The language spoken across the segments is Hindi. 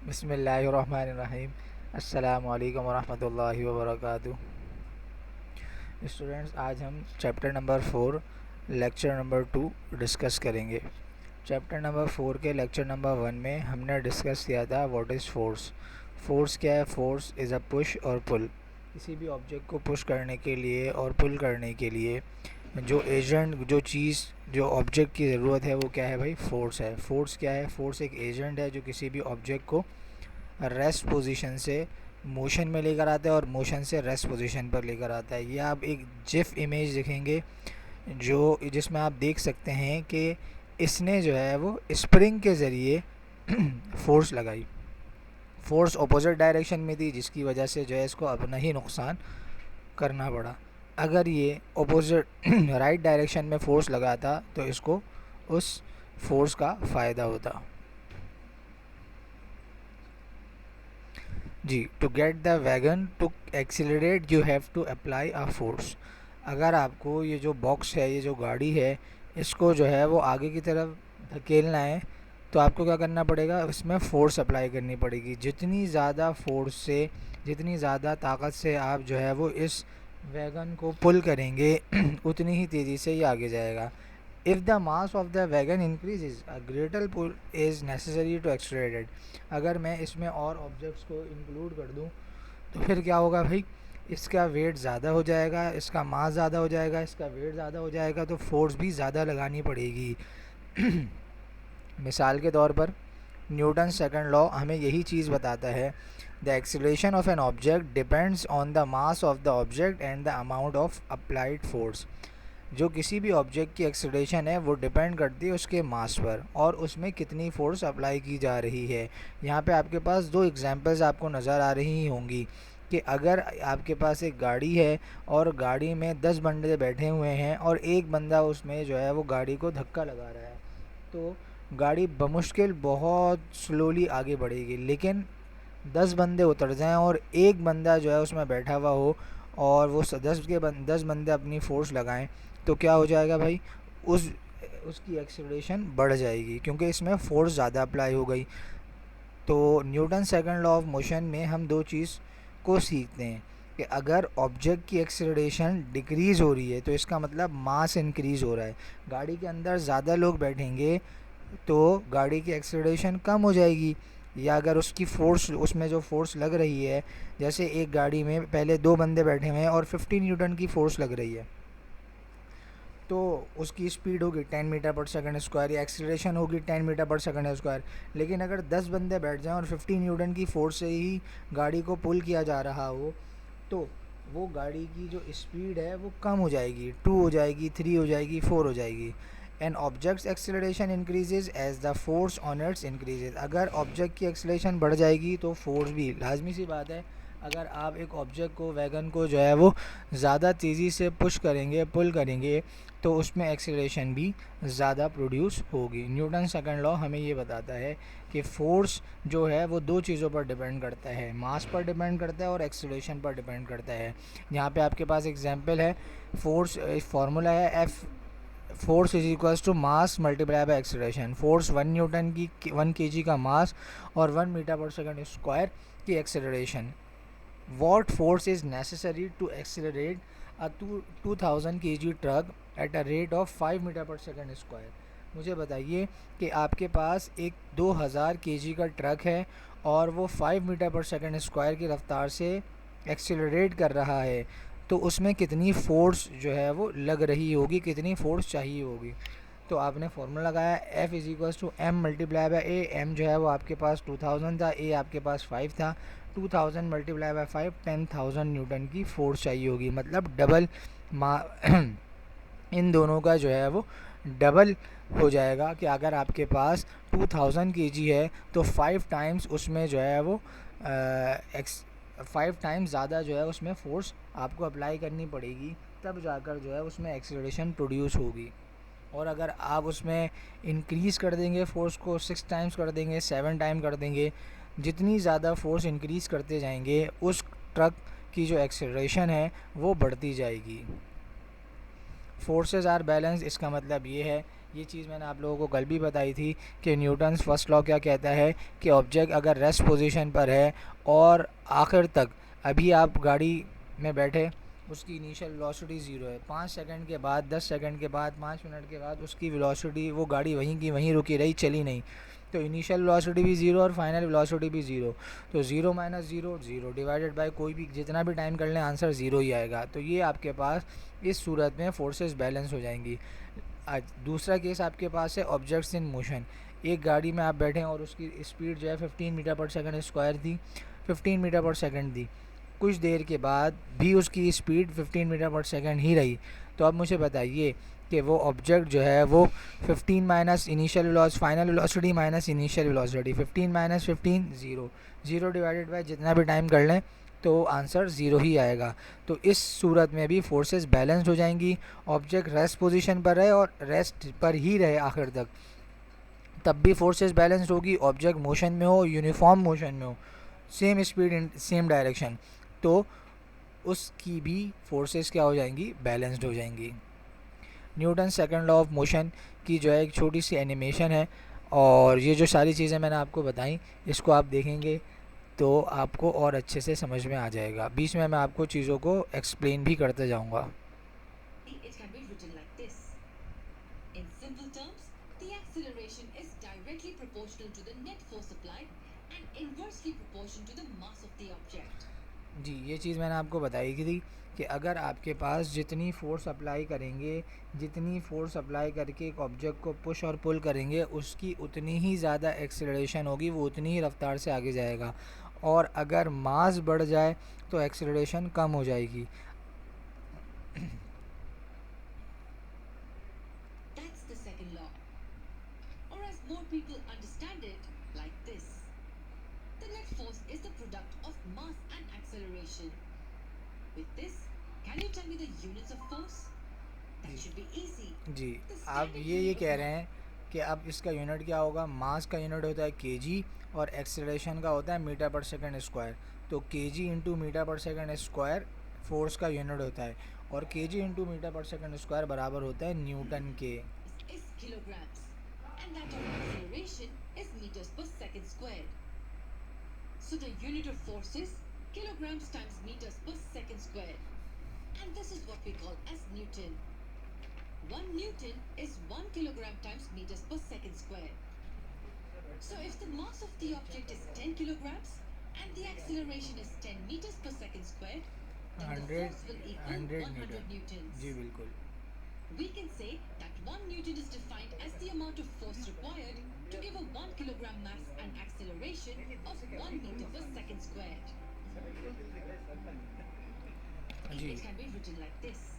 बिस्मिल्लाहिर्रहमानिर्रहीम। अस्सलामु अलैकुम वरहमतुल्लाहि वबरकातुहू। स्टूडेंट्स, आज हम chapter number 4 lecture number 2 discuss करेंगे। चैप्टर नंबर 4 के लेक्चर नंबर 1 में हमने डिस्कस किया था व्हाट इज़ फोर्स। फोर्स क्या है? फोर्स इज़ अ पुश और पुल। किसी भी ऑब्जेक्ट को पुश करने के लिए और पुल करने के लिए जो एजेंट, जो चीज़, जो ऑब्जेक्ट की ज़रूरत है वो क्या है भाई? फोर्स है। फोर्स क्या है? फोर्स एक एजेंट है जो किसी भी ऑब्जेक्ट को रेस्ट पोजीशन से मोशन में लेकर आता है और मोशन से रेस्ट पोजीशन पर लेकर आता है। ये आप एक जिफ इमेज देखेंगे जो जिसमें आप देख सकते हैं कि इसने जो है वो स्प्रिंग के ज़रिए फोर्स लगाई। फोर्स अपोजिट डायरेक्शन में थी जिसकी वजह से जो है इसको अपना ही नुकसान करना पड़ा। अगर ये अपोजिट राइट डायरेक्शन में फोर्स लगाता तो इसको उस फोर्स का फ़ायदा होता। जी, to get the wagon to accelerate you have to apply a force. अगर आपको ये जो बॉक्स है, ये जो गाड़ी है, इसको जो है वो आगे की तरफ धकेलना है तो आपको क्या करना पड़ेगा? इसमें फ़ोर्स अप्लाई करनी पड़ेगी। जितनी ज़्यादा फोर्स से, जितनी ज़्यादा ताकत से आप जो है वो इस वैगन को पुल करेंगे उतनी ही तेज़ी से ये आगे जाएगा। If the mass of the wagon increases, a greater pull is necessary to accelerate it. अगर मैं इसमें और ऑब्जेक्ट्स को इंक्लूड कर दूं तो फिर क्या होगा भाई? इसका वेट ज़्यादा हो जाएगा, इसका मास ज़्यादा हो जाएगा, इसका वेट ज़्यादा हो जाएगा तो फोर्स भी ज़्यादा लगानी पड़ेगी। मिसाल के तौर पर न्यूटन सेकंड लॉ हमें यही चीज़ बताता है। The acceleration of an object depends on the mass of the object and the amount of applied force. जो किसी भी ऑब्जेक्ट की एक्सीलरेशन है वो डिपेंड करती है उसके मास पर और उसमें कितनी फ़ोर्स अप्लाई की जा रही है। यहाँ पे आपके पास दो एग्जांपल्स आपको नज़र आ रही होंगी कि अगर आपके पास एक गाड़ी है और गाड़ी में 10 बंदे बैठे हुए हैं और एक बंदा उसमें जो है वो गाड़ी को धक्का लगा रहा है तो गाड़ी बमुश्किल बहुत स्लोली आगे बढ़ेगी। लेकिन 10 बंदे उतर जाएं और एक बंदा जो है उसमें बैठा हुआ हो और वो 10 बंदे अपनी फ़ोर्स लगाएं तो क्या हो जाएगा भाई? उस उसकी एक्सीलरेशन बढ़ जाएगी क्योंकि इसमें फ़ोर्स ज़्यादा अप्लाई हो गई। तो Newton second law of motion में हम दो चीज़ को सीखते हैं कि अगर ऑब्जेक्ट की एक्सीलरेशन डिक्रीज़ हो रही है तो इसका मतलब मास इंक्रीज़ हो रहा है। गाड़ी के अंदर ज़्यादा लोग बैठेंगे तो गाड़ी की एक्सीलरेशन कम हो जाएगी। या अगर उसकी फ़ोर्स, उसमें जो फ़ोर्स लग रही है, जैसे एक गाड़ी में पहले 2 बंदे बैठे हुए हैं और 50 न्यूटन की फ़ोर्स लग रही है तो उसकी स्पीड होगी 10 मीटर पर सेकंड स्क्वायर या एक्सीलरेशन होगी 10 मीटर पर सेकंड स्क्वायर। लेकिन अगर 10 बंदे बैठ जाएं और 50 न्यूटन की फोर्स से ही गाड़ी को पुल किया जा रहा हो तो वो गाड़ी की जो स्पीड है वो कम हो जाएगी, 2 हो जाएगी, 3 हो जाएगी, 4 हो जाएगी। An object's acceleration increases as the force on its increases. अगर ऑब्जेक्ट की एक्सीलरेशन बढ़ जाएगी तो फोर्स भी, लाजमी सी बात है, अगर आप एक ऑब्जेक्ट को, वैगन को जो है वो ज़्यादा तेज़ी से पुश करेंगे, पुल करेंगे तो उसमें एक्सीलरेशन भी ज़्यादा प्रोड्यूस होगी। न्यूटन सेकंड लॉ हमें ये बताता है कि फ़ोर्स जो है वो दो चीज़ों पर डिपेंड करता है, मास पर डिपेंड करता है और एक्सीलरेशन पर डिपेंड करता है। यहाँ पे आपके पास एग्जांपल है, फोर्स फार्मूला है F, force is equals to mass multiply by acceleration. Force 1 newton की 1 केजी का मास और 1 मीटर पर सेकंड स्क्वायर की acceleration. What force is necessary to accelerate a 2000 kg truck at a rate of 5 metre per second square? मुझे बताइए कि आपके पास एक 2000 केजी का ट्रक है और वो 5 मीटर पर सेकंड स्क्वायर की रफ्तार से एक्सीलरेट कर रहा है तो उसमें कितनी फ़ोर्स जो है वो लग रही होगी, कितनी फ़ोर्स चाहिए होगी? तो आपने फार्मूला लगाया F is equals to M multiply by A. M जो है वो आपके पास 2000 था, ए आपके पास 5 था। 2000 मल्टीप्लाई बाय 5, 10,000 न्यूटन की फोर्स चाहिए होगी। मतलब डबल इन दोनों का जो है वो डबल हो जाएगा कि अगर आपके पास 2000 केजी है तो 5 टाइम्स उसमें जो है वो 5 टाइम्स ज़्यादा जो है उसमें फ़ोर्स आपको अप्लाई करनी पड़ेगी, तब जाकर जो है उसमें एक्सीलरेशन प्रोड्यूस होगी। और अगर आप उसमें इंक्रीज़ कर देंगे फ़ोर्स को, 6 टाइम्स कर देंगे, 7 टाइम कर देंगे, जितनी ज़्यादा फ़ोर्स इंक्रीज़ करते जाएंगे उस ट्रक की जो एक्सेलरेशन है वो बढ़ती जाएगी। फोर्सेस आर बैलेंस, इसका मतलब ये है ये चीज़ मैंने आप लोगों को कल भी बताई थी कि न्यूटन्स फर्स्ट लॉ क्या कहता है कि ऑब्जेक्ट अगर रेस्ट पोजीशन पर है और आखिर तक अभी आप गाड़ी में बैठे, उसकी इनिशियल वेलोसिटी 0 है, 5 सेकंड के बाद, 10 सेकंड के बाद, 5 मिनट के बाद उसकी वेलोसिटी, वो गाड़ी वहीं की वहीं रुकी रही, चली नहीं, तो इनिशियल वेलोसिटी भी 0 और फाइनल वेलोसिटी भी 0। तो 0 माइनस 0 0 डिवाइडेड बाय कोई भी जितना भी टाइम कर लें आंसर 0 ही आएगा। तो ये आपके पास इस सूरत में फोर्सेस बैलेंस हो जाएंगी। आज दूसरा केस आपके पास है ऑब्जेक्ट्स इन मोशन। एक गाड़ी में आप बैठे हैं और उसकी स्पीड जो है 15 मीटर पर सेकंड स्क्वायर थी, 15 मीटर पर सेकंड थी, कुछ देर के बाद भी उसकी स्पीड 15 मीटर पर सेकंड ही रही। तो अब मुझे बताइए कि वो ऑब्जेक्ट जो है वो 15 minus initial velocity, final velocity minus initial velocity, 15 minus 15 0, 0 divided by जितना भी टाइम कर लें तो आंसर 0 ही आएगा। तो इस सूरत में भी फोर्सेस बैलेंस्ड हो जाएंगी। ऑब्जेक्ट रेस्ट पोजीशन पर रहे और रेस्ट पर ही रहे आखिर तक, तब भी फोर्सेस बैलेंस्ड होगी। ऑब्जेक्ट मोशन में हो, यूनिफॉर्म मोशन में हो, same speed in same direction, तो उसकी भी फोर्सेस क्या हो जाएंगी, बैलेंस्ड हो जाएंगी। Newton second law of motion की जो है एक छोटी सी एनिमेशन है, और ये जो सारी चीज़ें मैंने आपको बताई इसको आप देखेंगे तो आपको और अच्छे से समझ में आ जाएगा। बीच में मैं आपको चीज़ों को एक्सप्लेन भी करते जाऊँगा। It can be written like this. In simple terms, the acceleration is directly proportional to the net force applied and inversely proportional to the mass of the object. जी, ये चीज़ मैंने आपको बताई थी कि अगर आपके पास जितनी फ़ोर्स अप्लाई करेंगे, जितनी फ़ोर्स अप्लाई करके एक ऑब्जेक्ट को पुश और पुल करेंगे, उसकी उतनी ही ज़्यादा एक्सेलरेशन होगी, वो उतनी ही रफ्तार से आगे जाएगा। और अगर मास बढ़ जाए तो एक्सेलरेशन कम हो जाएगी। That's the second law. Or as more people understand it, like this. The net force is the product of mass and acceleration. With this, can you tell me the units of force? That should be easy. Ji, The आप standard ये unit of कह रहे mass. हैं कि अब इसका यूनिट क्या होगा। मास का यूनिट होता है केजी और एक्सेलरेशन का होता है मीटर पर सेकंड स्क्वायर। तो KG into metre per second square force का यूनिट होता है, और KG into metre per second square बराबर होता है न्यूटन के। Is kilograms, and that of acceleration is meters per second squared. So the unit of force is kilograms times meters per second squared. And this is what we call as Newton. 1 Newton is 1 kilogram times meters per second squared. So if the mass of the object is 10 kilograms and the acceleration is 10 meters per second squared, then the 100 force will equal 100 100 metre. newtons. जी बिल्कुल। We can say that 1 Newton is defined as the amount of force required to give a 1 kilogram mass and acceleration of 1 meter per second squared. जी, It can be written like this.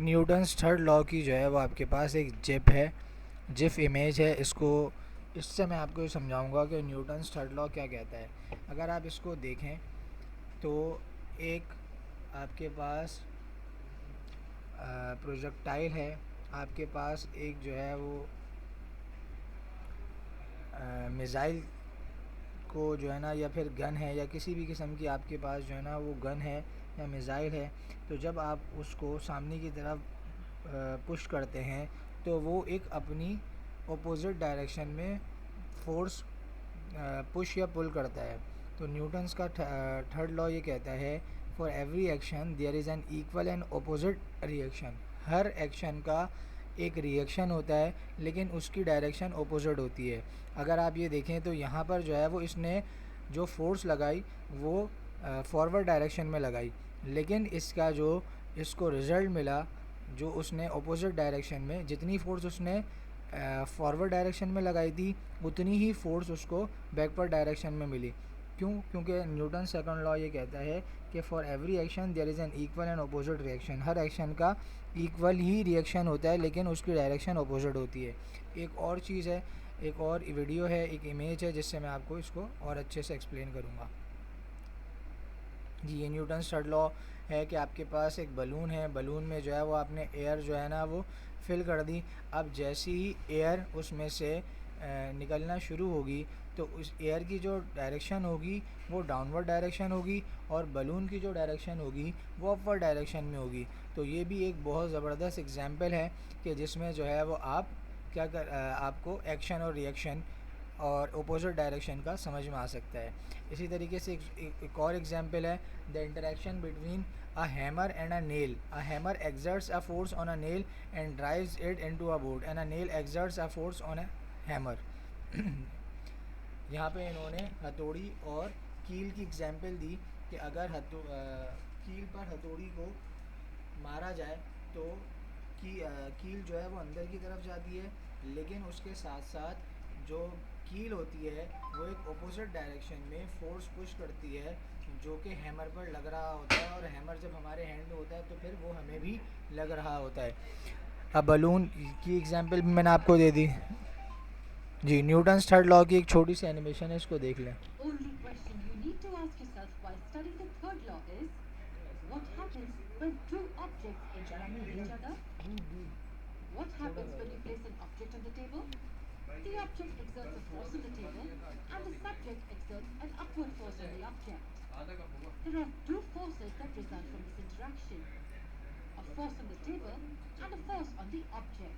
Newton's third law की जो है वो आपके पास एक जिप है, जिफ इमेज है। इसको, इससे मैं आपको समझाऊंगा कि न्यूटन्स थर्ड लॉ क्या कहता है। अगर आप इसको देखें तो एक आपके पास प्रोजेक्टाइल है, आपके पास एक जो है वो मिसाइल को जो है ना, या फिर गन है, या किसी भी किस्म की आपके पास जो है ना वो गन है या मिसाइल है, तो जब आप उसको सामने की तरफ पुश करते हैं तो वो एक अपनी अपोजिट डायरेक्शन में फोर्स पुश या पुल करता है। तो न्यूटन्स का थर्ड लॉ ये कहता है, for every action there is an equal and opposite reaction. हर एक्शन का एक रिएक्शन होता है लेकिन उसकी डायरेक्शन अपोजिट होती है। अगर आप ये देखें तो यहाँ पर जो है वो इसने जो फोर्स लगाई वो फॉरवर्ड डायरेक्शन में लगाई, लेकिन इसका जो इसको रिज़ल्ट मिला, जो उसने अपोजिट डायरेक्शन में जितनी फोर्स उसने फॉरवर्ड डायरेक्शन में लगाई थी उतनी ही फोर्स उसको बैकवर्ड डायरेक्शन में मिली। क्यों? क्योंकि न्यूटन सेकंड लॉ ये कहता है कि for every action there is an equal and opposite reaction. हर एक्शन का इक्वल ही रिएक्शन होता है लेकिन उसकी डायरेक्शन अपोजिट होती है। एक और चीज़ है, एक और वीडियो है, एक इमेज है जिससे मैं आपको इसको और अच्छे से एक्सप्लेन करूँगा। जी, ये न्यूटन थर्ड लॉ है कि आपके पास एक बलून है, बलून में जो है वो आपने एयर जो है ना वो फिल कर दी। अब जैसे ही एयर उसमें से निकलना शुरू होगी तो उस एयर की जो डायरेक्शन होगी वो डाउनवर्ड डायरेक्शन होगी और बलून की जो डायरेक्शन होगी वो अपवर्ड डायरेक्शन में होगी। तो ये भी एक बहुत ज़बरदस्त एग्जांपल है कि जिसमें जो है वो आप आपको एक्शन और रिएक्शन और अपोजिट डायरेक्शन का समझ में आ सकता है। इसी तरीके से एक और एग्जांपल है, the interaction between a hammer and a nail. A hammer exerts a force on a nail and drives it into a board, and a nail exerts a force on a hammer. यहाँ पे इन्होंने हथौड़ी और कील की एग्जांपल दी कि अगर कील पर हथौड़ी को मारा जाए तो कील जो है वो अंदर की तरफ जाती है, लेकिन उसके साथ साथ जो कील होती है वो एक अपोजिट डायरेक्शन में फोर्स पुश करती है जो कि हैमर पर लग रहा होता है, और हैमर जब हमारे हैंड में होता है तो फिर वो हमें भी लग रहा होता है। अब बलून की एग्जांपल भी मैंने आपको दे दी जी। न्यूटन्स थर्ड लॉ की एक छोटी सी एनिमेशन है, इसको देख लें। Only question you need to ask yourself while studying the third law is, what happens when two objects interact with each other? What happens when you place an object on the table? The object exerts a force on the table, and the subject exerts an upward force on the object. There are two forces that result from this interaction: a force on the table and a force on the object.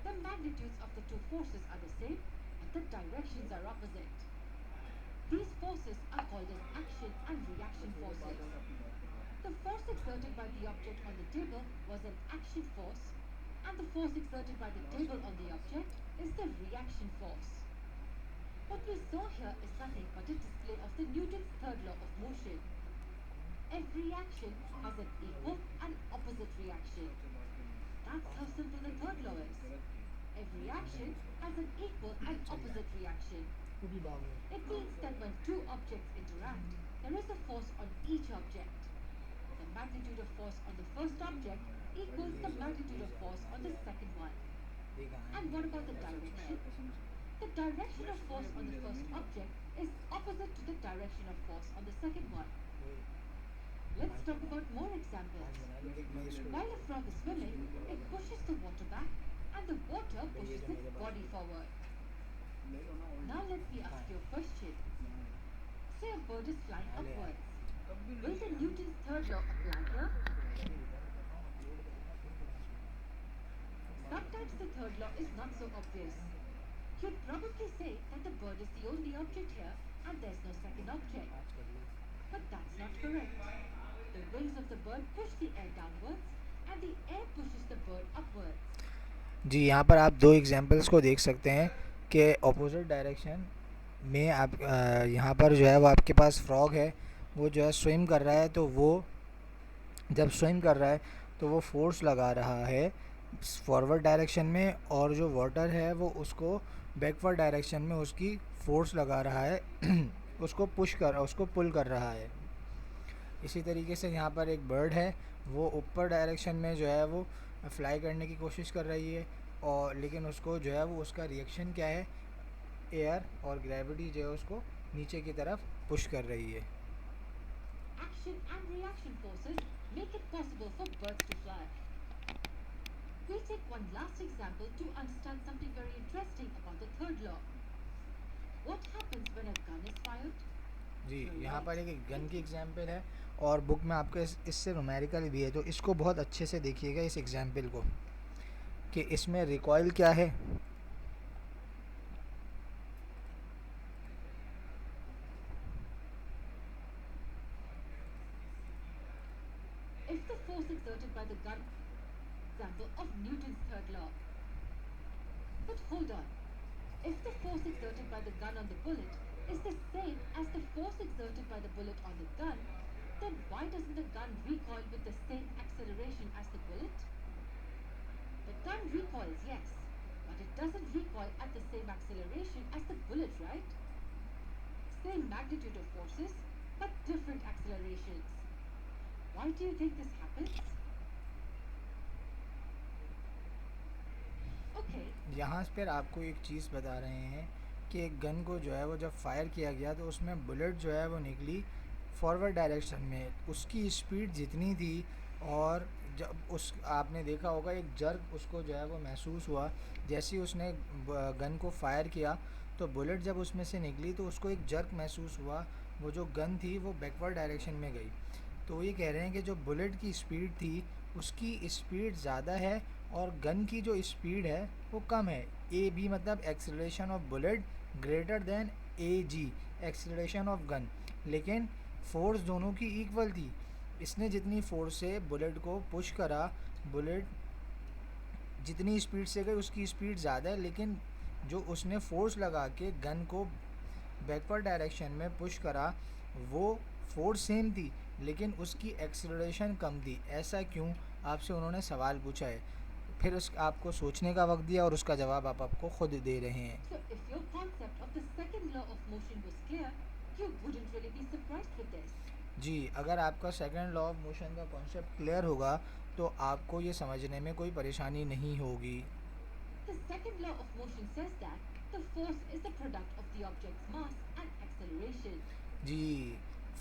The magnitudes of the two forces are the same, but the directions are opposite. These forces are called as action and reaction forces. The force exerted by the object on the table was an action force, and the force exerted by the table on the object is the reaction force. What we saw here is nothing but a display of the Newton's third law of motion. Every action has an equal and opposite reaction. That's how simple the third law is. Every action has an equal and opposite reaction. It means that when two objects interact, there is a force on each object. The magnitude of force on the first object equals the magnitude of force on the second one. And what about the direction? The direction of force on the first object is opposite to the direction of force on the second one. Let's talk about more examples. While a frog is swimming, it pushes the water back and the water pushes its body forward. Now let me ask you a question. Say a bird is flying upwards. Will the Newton's third law apply here? Sometimes the third law is not so obvious. You'd probably say that the bird is the only object here and there's no second object. But that's not correct. The wings of the bird push the air downwards and the air pushes the bird upwards. जी, यहाँ पर आप दो एग्जांपल्स को देख सकते हैं कि अपोजिट डायरेक्शन में आप यहाँ पर जो है वो आपके पास फ्रॉग है, वो जो है स्विम कर रहा है, तो वो जब स्विम कर रहा है तो वो फोर्स लगा रहा है फॉरवर्ड डायरेक्शन में, और जो वाटर है वो उसको बैकवर्ड डायरेक्शन में उसकी फोर्स लगा रहा है उसको पुल कर रहा है। इसी तरीके से यहाँ पर एक बर्ड है, वो ऊपर डायरेक्शन में जो है वो फ्लाई करने की कोशिश कर रही है, और लेकिन उसको जो है वो उसका रिएक्शन क्या है, एयर और ग्रेविटी जो है उसको नीचे की तरफ पुश कर रही है। Action and reaction forces make it possible for birds to fly. We'll take one last example to understand something very interesting about the third law. What happens when a gun is fired? जी, यहाँ पर एक गन की एग्जांपल है, और बुक में आपको इससे न्यूमेरिकल भी है, तो इसको बहुत अच्छे से देखिएगा इस एग्जांपल को कि इसमें रिकॉइल क्या है। If the force exerted by the gun, example of Newton's third law. But hold on. If the force exerted by the gun on the bullet is the same as the force exerted by the bullet on the gun, then why doesn't the gun recoil with the same acceleration as the bullet? The gun recoils, yes, but it doesn't recoil at the same acceleration as the bullet, right? Same magnitude of forces, but different accelerations. Why do you think this happens? Okay. यहाँ पर आपको एक चीज़ बता रहे हैं कि एक गन को जो है वो जब फायर किया गया तो उसमें बुलेट जो है वो निकली फॉरवर्ड डायरेक्शन में, उसकी स्पीड जितनी थी, और जब उस आपने देखा होगा एक जर्क उसको जो है वो महसूस हुआ जैसे ही उसने गन को फायर किया, तो बुलेट जब उसमें से निकली तो उसको एक जर्क महसूस हुआ, वो जो गन थी वो बैकवर्ड डायरेक्शन में गई। तो ये कह रहे हैं कि जो बुलेट की स्पीड थी उसकी स्पीड ज़्यादा है और गन की जो स्पीड है वो कम है। ए बी मतलब acceleration of bullet greater than A G acceleration of gun, लेकिन फोर्स दोनों की इक्वल थी। इसने जितनी फोर्स से बुलेट को पुश करा, बुलेट जितनी स्पीड से गई उसकी स्पीड ज़्यादा है, लेकिन जो उसने फोर्स लगा के गन को बैकवर्ड डायरेक्शन में पुश करा वो फोर्स सेम थी, लेकिन उसकी एक्सेलरेशन कम थी। ऐसा क्यों, आपसे उन्होंने सवाल पूछा है, फिर उस आपको सोचने का वक्त दिया और उसका जवाब आप आपको खुद दे रहे हैं। So if your concept of the second law of motion was clear, you wouldn't really be surprised with this. जी, अगर आपका सेकंड लॉ ऑफ मोशन का कॉन्सेप्ट क्लियर होगा तो आपको ये समझने में कोई परेशानी नहीं होगी। The second law of motion says that the force is the product of the object's mass and acceleration. जी,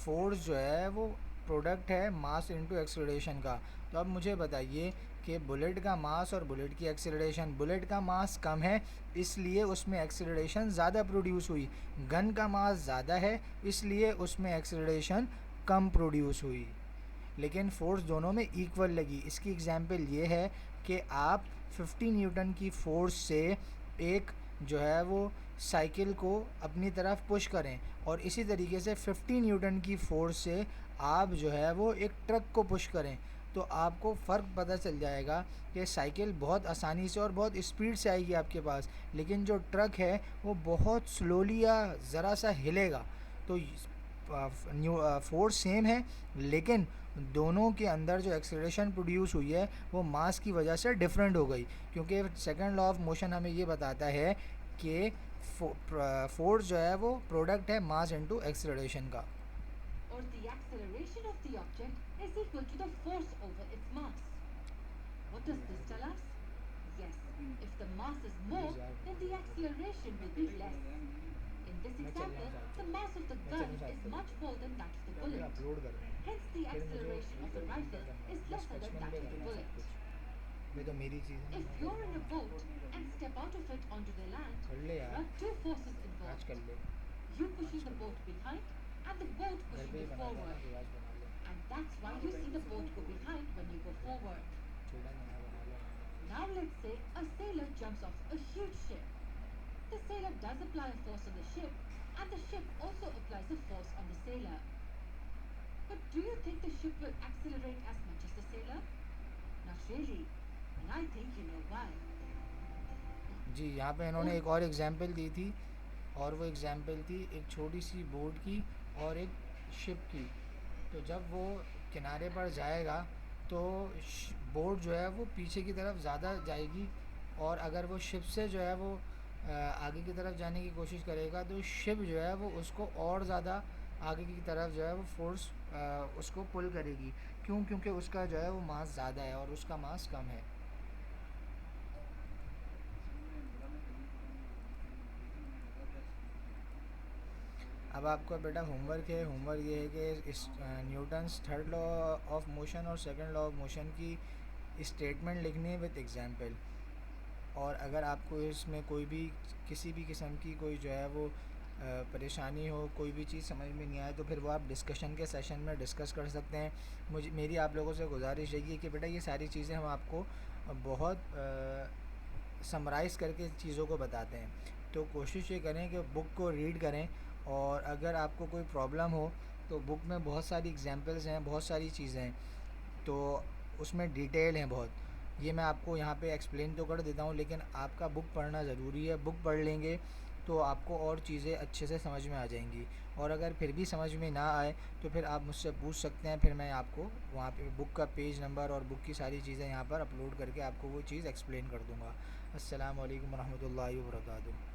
फोर्स जो है वो प्रोडक्ट है मास इनटू एक्सेलरेशन का। तो अब मुझे बताइए कि बुलेट का मास और बुलेट की एक्सेलरेशन, बुलेट का मास कम है इसलिए उसमें एक्सेलरेशन ज़्यादा प्रोड्यूस हुई, गन का मास ज़्यादा है इसलिए उसमें एक्सेलरेशन कम प्रोड्यूस हुई, लेकिन फोर्स दोनों में इक्वल लगी। इसकी एग्जांपल ये है कि आप 50 न्यूटन की फोर्स से एक जो है वो साइकिल को अपनी तरफ पुश करें और इसी तरीके से 50 न्यूटन की फोर्स से आप जो है वो एक ट्रक को पुश करें, तो आपको फ़र्क पता चल जाएगा कि साइकिल बहुत आसानी से और बहुत स्पीड से आएगी आपके पास, लेकिन जो ट्रक है वो बहुत स्लोली या ज़रा सा हिलेगा। तो फोर्स सेम है, लेकिन दोनों के अंदर जो एक्सेलरेशन प्रोड्यूस हुई है वो मास की वजह से डिफरेंट हो गई, क्योंकि सेकंड लॉ ऑफ मोशन हमें ये बताता है कि फोर्स जो है वो प्रोडक्ट है मास इनटू एक्सेलरेशन का। Or the acceleration of the object is equal to the force over its mass. What does this tell us? Yes, if the mass is more, then the acceleration will be less. In this example, the mass of the gun is much more than that of the bullet. Upload कर रहे हैं, Hence, the acceleration of the rifle is lesser than that of the bullet. ये तो मेरी चीज़ है। If you're in a boat and step out of it onto the land, कर ले there यार, are two forces आज involved. कर ले, You pushing the boat behind and the boat घर pushing पे ही you बना लेना, forward. रिवाज बना ले, And that's why you see the boat go behind when you go forward. छोटा नया बना ले। Now let's say a sailor jumps off a huge ship. The sailor does apply a force on the ship and the ship also applies a force on the sailor. But do you think the ship will accelerate as much as the sailor? Not really. And I think you know why. जी, यहाँ पे इन्होंने एक और एग्जाम्पल दी थी और वो एग्जाम्पल थी एक छोटी सी बोट की और एक शिप की। तो जब वो किनारे पर जाएगा तो बोट जो है वो पीछे की तरफ ज़्यादा जाएगी, और अगर वो शिप से जो है वो आगे की तरफ जाने की कोशिश करेगा तो शिप जो है वो उसको और ज़्यादा आगे की तरफ जो है वो फोर्स उसको पुल करेगी। क्यों? क्योंकि उसका जो है वो मास ज़्यादा है और उसका मास कम है। अब आपका बेटा होमवर्क है, होमवर्क ये है कि इस Newton's third law of motion और सेकंड लॉ ऑफ मोशन की स्टेटमेंट लिखनी है विद एग्जांपल। और अगर आपको इसमें कोई भी किसी भी किस्म की कोई जो है वो परेशानी हो, कोई भी चीज़ समझ में नहीं आए, तो फिर वो आप डिस्कशन के सेशन में डिस्कस कर सकते हैं। मेरी आप लोगों से गुजारिश रही है कि बेटा ये सारी चीज़ें हम आपको बहुत समराइज़ करके चीज़ों को बताते हैं, तो कोशिश ये करें कि बुक को रीड करें। और अगर आपको कोई प्रॉब्लम हो तो बुक में बहुत सारी एग्जांपल्स हैं, बहुत सारी चीज़ें हैं, तो उसमें डिटेल हैं बहुत। ये मैं आपको यहाँ पे एक्सप्लेन तो कर देता हूँ, लेकिन आपका बुक पढ़ना ज़रूरी है। बुक पढ़ लेंगे तो आपको और चीज़ें अच्छे से समझ में आ जाएंगी, और अगर फिर भी समझ में ना आए तो फिर आप मुझसे पूछ सकते हैं, फिर मैं आपको वहाँ पे बुक का पेज नंबर और बुक की सारी चीज़ें यहाँ पर अपलोड करके आपको वो चीज़ एक्सप्लेन कर दूँगा। अस्सलाम वालेकुम रहमतुल्लाहि व बरकातुहू।